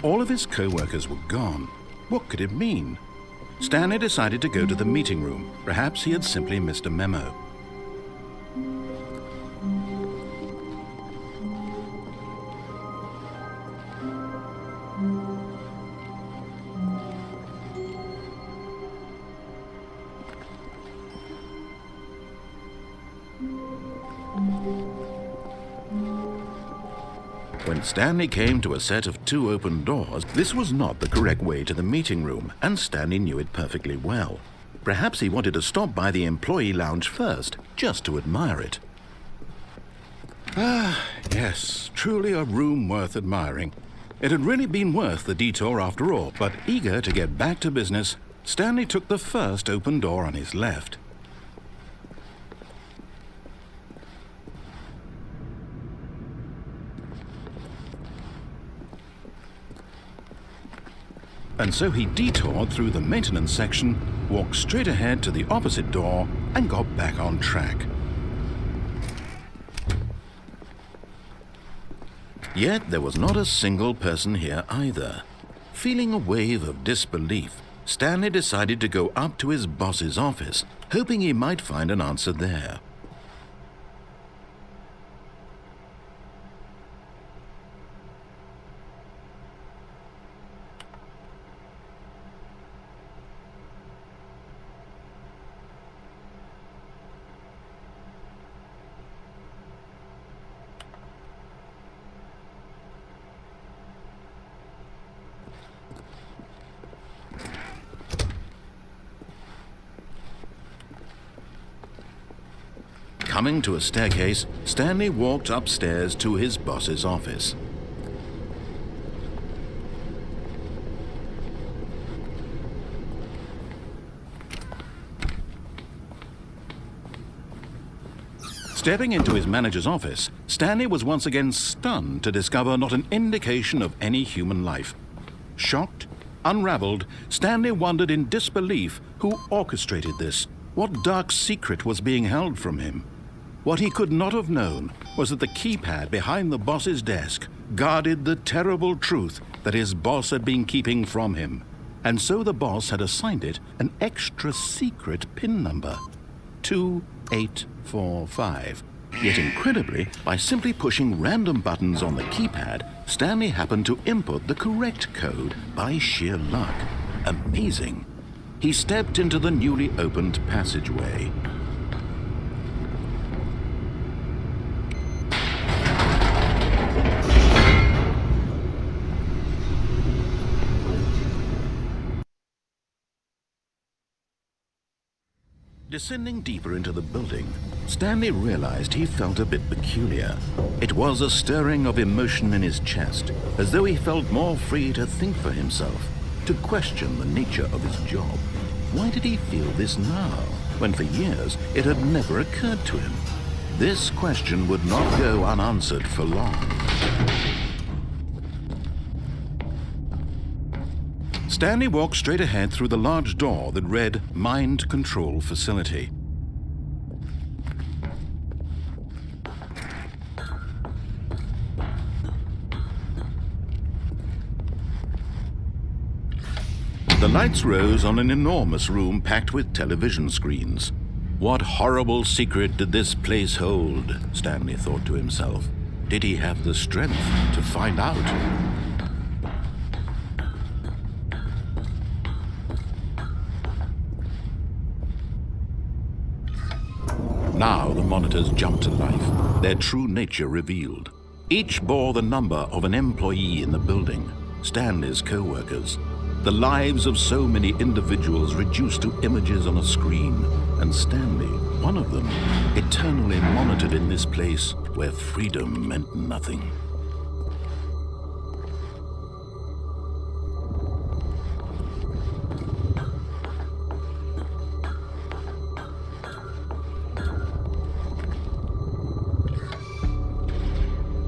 All of his co-workers were gone. What could it mean? Stanley decided to go to the meeting room. Perhaps he had simply missed a memo. When Stanley came to a set of 2 open doors, this was not the correct way to the meeting room, and Stanley knew it perfectly well. Perhaps he wanted to stop by the employee lounge first, just to admire it. Ah, yes, truly a room worth admiring. It had really been worth the detour after all, but eager to get back to business, Stanley took the first open door on his left. And so he detoured through the maintenance section, walked straight ahead to the opposite door, and got back on track. Yet there was not a single person here either. Feeling a wave of disbelief, Stanley decided to go up to his boss's office, hoping he might find an answer there. Coming to a staircase, Stanley walked upstairs to his boss's office. Stepping into his manager's office, Stanley was once again stunned to discover not an indication of any human life. Shocked, unraveled, Stanley wondered in disbelief who orchestrated this. What dark secret was being held from him? What he could not have known was that the keypad behind the boss's desk guarded the terrible truth that his boss had been keeping from him. And so the boss had assigned it an extra secret PIN number, 2845. Yet incredibly, by simply pushing random buttons on the keypad, Stanley happened to input the correct code by sheer luck. Amazing. He stepped into the newly opened passageway. Descending deeper into the building, Stanley realized he felt a bit peculiar. It was a stirring of emotion in his chest, as though he felt more free to think for himself, to question the nature of his job. Why did he feel this now, when for years it had never occurred to him? This question would not go unanswered for long. Stanley walked straight ahead through the large door that read Mind Control Facility. The lights rose on an enormous room packed with television screens. What horrible secret did this place hold? Stanley thought to himself. Did he have the strength to find out? Now the monitors jumped to life, their true nature revealed. Each bore the number of an employee in the building, Stanley's co-workers. The lives of so many individuals reduced to images on a screen, and Stanley, one of them, eternally monitored in this place where freedom meant nothing.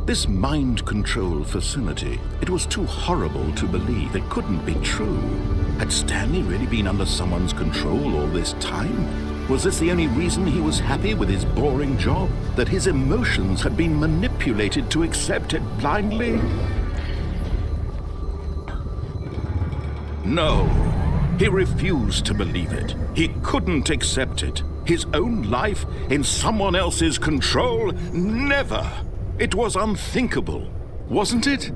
This mind control facility, it was too horrible to believe. It couldn't be true. Had Stanley really been under someone's control all this time? Was this the only reason he was happy with his boring job? That his emotions had been manipulated to accept it blindly? No. He refused to believe it. He couldn't accept it. His own life in someone else's control? Never. It was unthinkable. Wasn't it?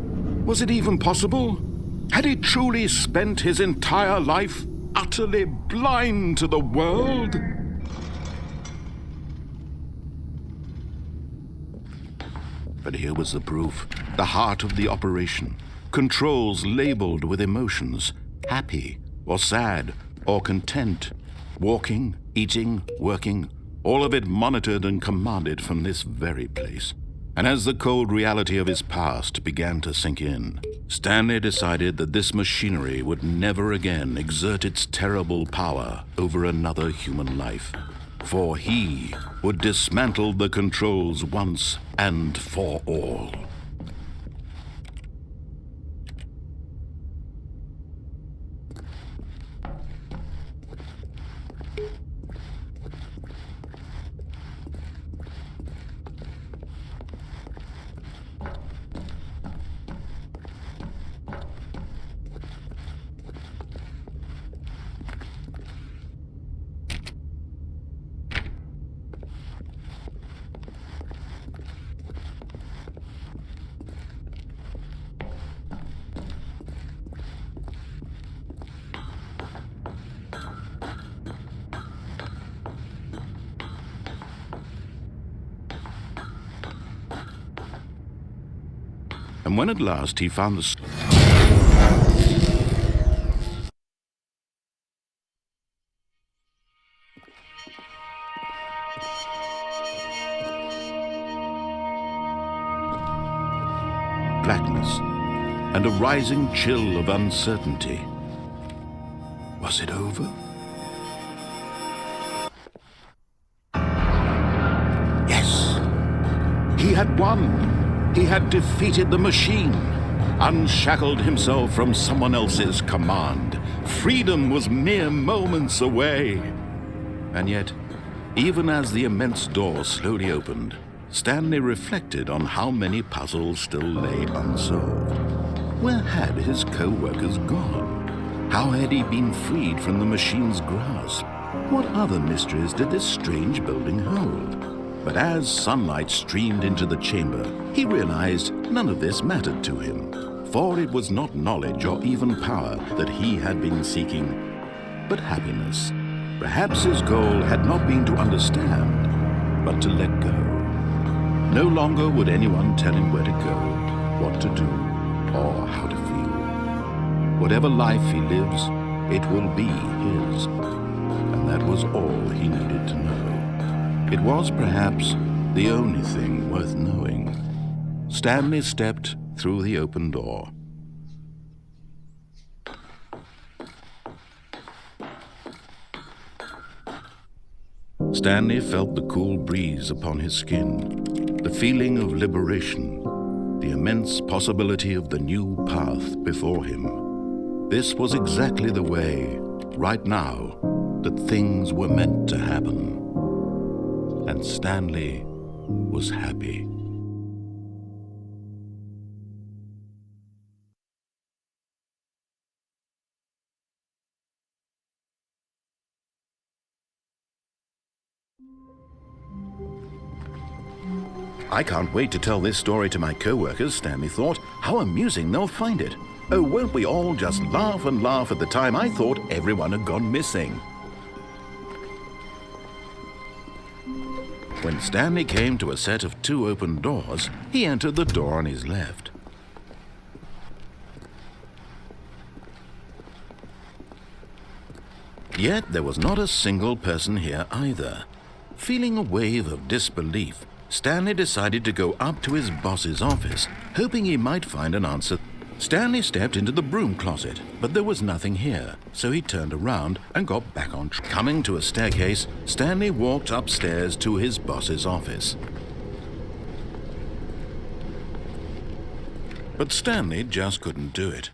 Was it even possible? Had he truly spent his entire life utterly blind to the world? But here was the proof. The heart of the operation. Controls labeled with emotions. Happy, or sad, or content. Walking, eating, working. All of it monitored and commanded from this very place. And as the cold reality of his past began to sink in, Stanley decided that this machinery would never again exert its terrible power over another human life. For he would dismantle the controls once and for all. And when at last he found the blackness and a rising chill of uncertainty. Was it over? Yes. He had won. He had defeated the machine, unshackled himself from someone else's command. Freedom was mere moments away. And yet, even as the immense door slowly opened, Stanley reflected on how many puzzles still lay unsolved. Where had his co-workers gone? How had he been freed from the machine's grasp? What other mysteries did this strange building hold? But as sunlight streamed into the chamber, he realized none of this mattered to him, for it was not knowledge or even power that he had been seeking, but happiness. Perhaps his goal had not been to understand, but to let go. No longer would anyone tell him where to go, what to do, or how to feel. Whatever life he lives, it will be his. And that was all he needed to know. It was perhaps the only thing worth knowing. Stanley stepped through the open door. Stanley felt the cool breeze upon his skin, the feeling of liberation, the immense possibility of the new path before him. This was exactly the way, right now, that things were meant to happen. And Stanley was happy. I can't wait to tell this story to my co-workers, Stanley thought. How amusing they'll find it. Oh, won't we all just laugh and laugh at the time I thought everyone had gone missing. When Stanley came to a set of 2 open doors, he entered the door on his left. Yet there was not a single person here either. Feeling a wave of disbelief, Stanley decided to go up to his boss's office, hoping he might find an answer. Stanley stepped into the broom closet, but there was nothing here, so he turned around and got back on track. Coming to a staircase, Stanley walked upstairs to his boss's office. But Stanley just couldn't do it.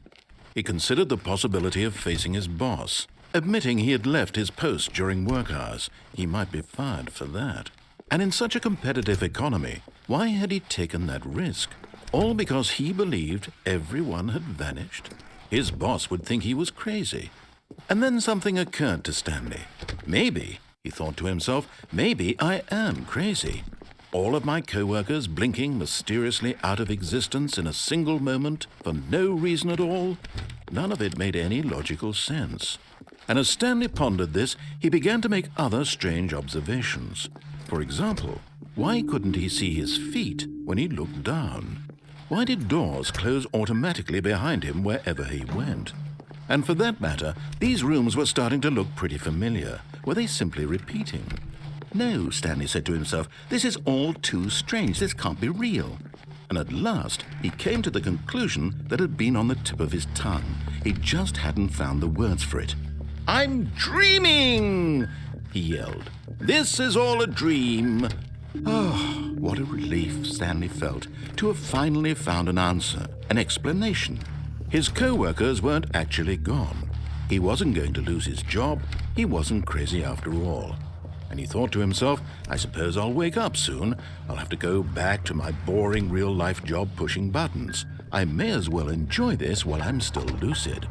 He considered the possibility of facing his boss. Admitting he had left his post during work hours, he might be fired for that. And in such a competitive economy, why had he taken that risk? All because he believed everyone had vanished? His boss would think he was crazy. And then something occurred to Stanley. Maybe, he thought to himself, maybe I am crazy. All of my co-workers blinking mysteriously out of existence in a single moment for no reason at all. None of it made any logical sense. And as Stanley pondered this, he began to make other strange observations. For example, why couldn't he see his feet when he looked down? Why did doors close automatically behind him wherever he went? And for that matter, these rooms were starting to look pretty familiar. Were they simply repeating? No, Stanley said to himself, this is all too strange. This can't be real. And at last, he came to the conclusion that had been on the tip of his tongue. He just hadn't found the words for it. "I'm dreaming!" he yelled. "This is all a dream." Oh, what a relief Stanley felt to have finally found an answer, an explanation. His co-workers weren't actually gone. He wasn't going to lose his job. He wasn't crazy after all. And he thought to himself, I suppose I'll wake up soon. I'll have to go back to my boring real-life job pushing buttons. I may as well enjoy this while I'm still lucid.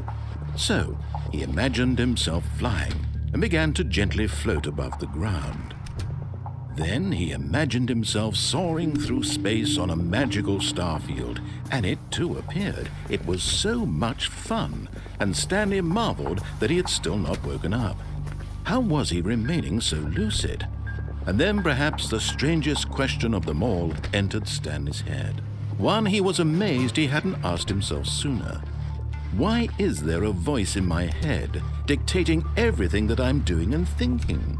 So he imagined himself flying and began to gently float above the ground. Then he imagined himself soaring through space on a magical starfield, and it too appeared. It was so much fun, and Stanley marveled that he had still not woken up. How was he remaining so lucid? And then perhaps the strangest question of them all entered Stanley's head. One he was amazed he hadn't asked himself sooner. Why is there a voice in my head dictating everything that I'm doing and thinking?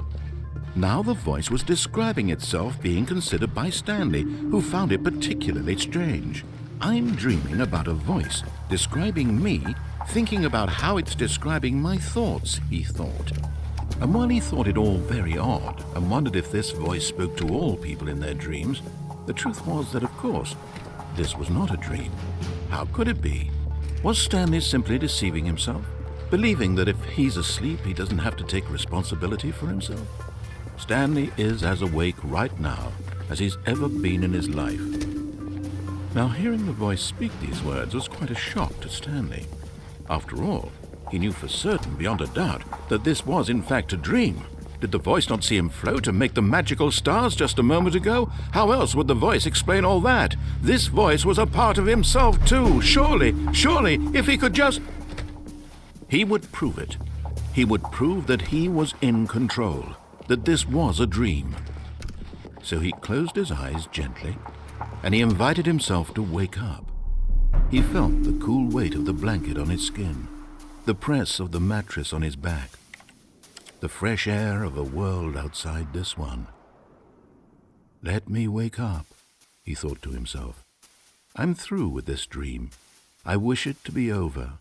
Now the voice was describing itself being considered by Stanley, who found it particularly strange. I'm dreaming about a voice describing me, thinking about how it's describing my thoughts, he thought. And while he thought it all very odd and wondered if this voice spoke to all people in their dreams, the truth was that, of course, this was not a dream. How could it be? Was Stanley simply deceiving himself, believing that if he's asleep, he doesn't have to take responsibility for himself? Stanley is as awake right now as he's ever been in his life. Now, hearing the voice speak these words was quite a shock to Stanley. After all, he knew for certain, beyond a doubt, that this was in fact a dream. Did the voice not see him float and make the magical stars just a moment ago? How else would the voice explain all that? This voice was a part of himself too. Surely, if he could just... He would prove it. He would prove that he was in control, that this was a dream. So he closed his eyes gently, and he invited himself to wake up. He felt the cool weight of the blanket on his skin, the press of the mattress on his back, the fresh air of a world outside this one. Let me wake up, he thought to himself. I'm through with this dream. I wish it to be over.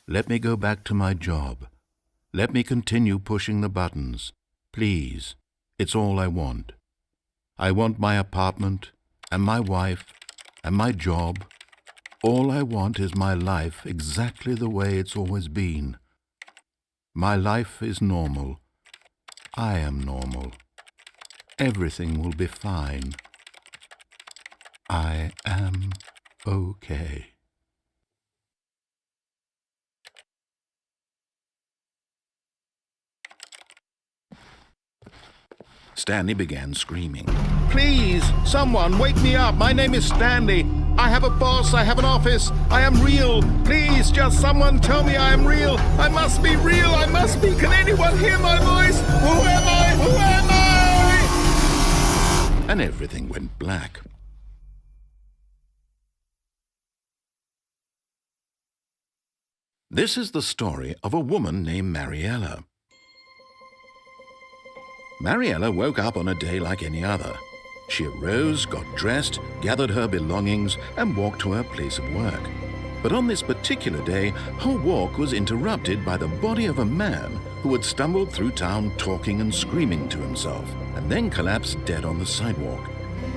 Let me go back to my job. Let me continue pushing the buttons. Please, it's all I want. I want my apartment and my wife and my job. All I want is my life exactly the way it's always been. My life is normal. I am normal. Everything will be fine. I am okay. Stanley began screaming. Please, someone, wake me up. My name is Stanley. I have a boss. I have an office. I am real. Please, just someone tell me I am real. I must be real. I must be. Can anyone hear my voice? Who am I? Who am I? And everything went black. This is the story of a woman named Mariella. Mariella woke up on a day like any other. She arose, got dressed, gathered her belongings, and walked to her place of work. But on this particular day, her walk was interrupted by the body of a man who had stumbled through town talking and screaming to himself, and then collapsed dead on the sidewalk.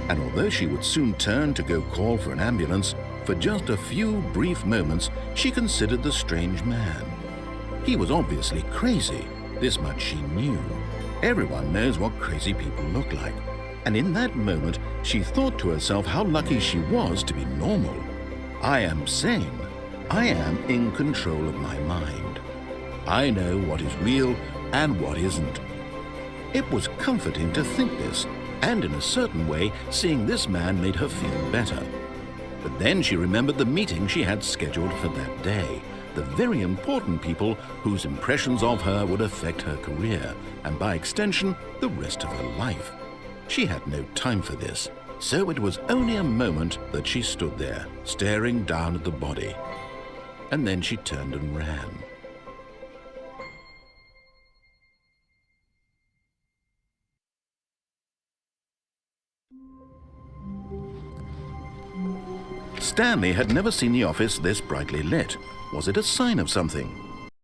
And although she would soon turn to go call for an ambulance, for just a few brief moments she considered the strange man. He was obviously crazy. This much she knew. Everyone knows what crazy people look like. And in that moment, she thought to herself how lucky she was to be normal. I am sane. I am in control of my mind. I know what is real and what isn't. It was comforting to think this, and in a certain way, seeing this man made her feel better. But then she remembered the meeting she had scheduled for that day, the very important people whose impressions of her would affect her career, and by extension, the rest of her life. She had no time for this, so it was only a moment that she stood there, staring down at the body. And then she turned and ran. Stanley had never seen the office this brightly lit. Was it a sign of something?